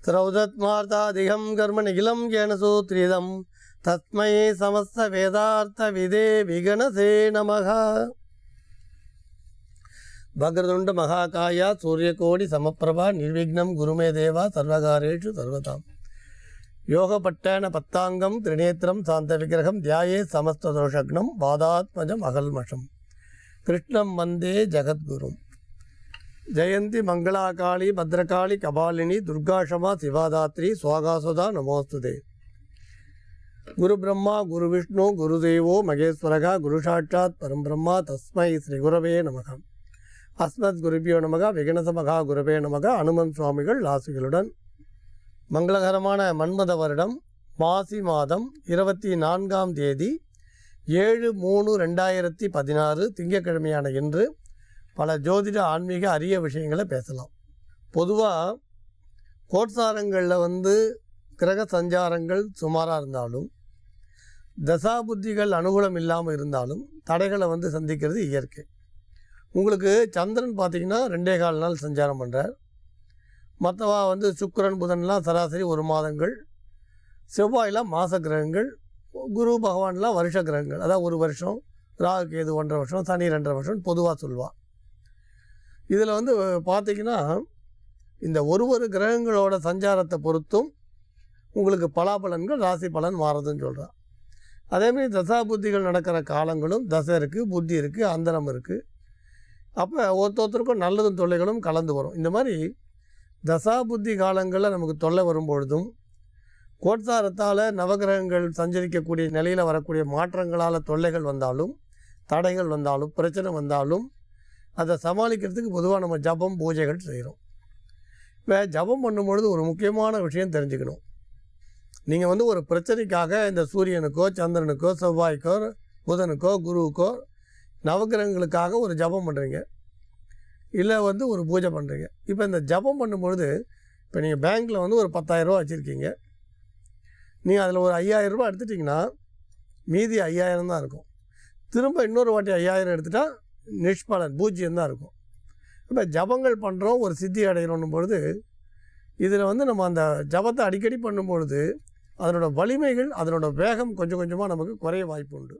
ஸ்ரௌதத்மார்த்தாதிகம் கர்ம நிகிலம் ஏன சூத்ரிதம் தஸ்மை சமஸ்த வேதார்த்த விதே விகணசே நமக. பக்ரதுண்ட மகாகாயா சூரியகோடி சமப்பிரபா நிர்விக்னம் குருமே தேவா சர்வகாரேஷு சர்வதாம். யோகப்பட்டேன பத்தாங்கம் திரிநேத்திரம் சாந்த விக்கிரகம் தியாயே சமஸ்ததோஷக்னம் பாதாத்மஜம் அகல்மஷம் கிருஷ்ணம் வந்தே ஜகத்குரும். ஜெயந்தி மங்களாகாளி பத்ரகாளி கபாலினி துர்காஷமா சிவாதாத்ரி சுவாகாசுதா நமோஸ்துதே. குரு பிரம்மா குரு விஷ்ணு குருதேவோ மகேஸ்வரகா குரு சாட்சாத் பரம்பிரம்மா தஸ்மை ஸ்ரீ குரவே நமக. அஸ்மத் குருபியோ நமக விகணச மகா குரவே நமக. அனுமன் சுவாமிகள் ஆசிகளுடன் மங்களகரமான மன்மத வருடம் மாசி மாதம் 24ஆம் தேதி 7/3/2016 திங்கட்கிழமையான இன்று பல ஜோதிட ஆன்மீக அரிய விஷயங்களை பேசலாம். பொதுவாக கோட்சாரங்களில் கிரக சஞ்சாரங்கள் சுமாராக இருந்தாலும் தசாபுத்திகள் அனுகூலம் இல்லாமல் இருந்தாலும் தடைகளை சந்திக்கிறது இயற்கை. உங்களுக்கு சந்திரன் பார்த்திங்கன்னா 2.25 நாள் சஞ்சாரம் பண்ணுறார். மற்றவா சுக்கிரன் புதன்லாம் சராசரி 1 மாதங்கள், செவ்வாயெலாம் மாத கிரகங்கள், குரு பகவான்லாம் வருஷ கிரகங்கள், அதாவது 1 வருஷம், ராகு கேது 1.5 வருஷம், சனி 2.5 வருஷம் பொதுவாக சொல்லுவாள். இதில் பார்த்திங்கன்னா இந்த ஒரு கிரகங்களோட சஞ்சாரத்தை பொறுத்தும் உங்களுக்கு பலாபலன்கள் ராசி பலன் மாறுதுன்னு சொல்கிறான். அதேமாதிரி தசா புத்திகள் நடக்கிற காலங்களும் தசை இருக்குது, புத்தி இருக்குது, அந்தரம் இருக்குது. அப்போ ஒருத்தருக்கும் நல்லதும் தொல்லைகளும் கலந்து வரும். இந்த மாதிரி தசா புத்தி காலங்களில் நமக்கு தொல்லை வரும்பொழுதும் கோட்சாரத்தால் நவகிரகங்கள் சஞ்சரிக்கக்கூடிய நிலையில் வரக்கூடிய மாற்றங்களால் தொல்லைகள் வந்தாலும் தடைகள் வந்தாலும் பிரச்சனை வந்தாலும் அதை சமாளிக்கிறதுக்கு பொதுவாக நம்ம ஜபம் பூஜைகள் செய்கிறோம். இப்போ ஜபம் பண்ணும்பொழுது ஒரு முக்கியமான விஷயம் தெரிஞ்சுக்கணும். நீங்கள் ஒரு பிரச்சனைக்காக இந்த சூரியனுக்கோ சந்திரனுக்கோ செவ்வாய்க்கோ புதனுக்கோ குருவுக்கோ நவகிரகங்களுக்காக ஒரு ஜபம் பண்ணுறீங்க, இல்லை ஒரு பூஜை பண்ணுறீங்க. இப்போ இந்த ஜபம் பண்ணும்பொழுது இப்போ நீங்கள் பேங்க்கில் ஒரு 10,000 ரூபா வச்சுருக்கீங்க. நீங்கள் அதில் ஒரு 5,000 ரூபா எடுத்துட்டிங்கன்னா மீதி 5,000 தான் இருக்கும். திரும்ப இன்னொரு வாட்டி 5,000 எடுத்துட்டால் நிஷ்பலன் பூஜ்யம் தான் இருக்கும். இப்போ ஜபங்கள் பண்ணுறோம், ஒரு சித்தி அடைகிறோன்னும் பொழுது இதில் நம்ம அந்த ஜபத்தை அடிக்கடி பண்ணும்பொழுது அதனோட வலிமைகள் அதனோட வேகம் கொஞ்சம் கொஞ்சமாக நமக்கு குறைய வாய்ப்பு உண்டு.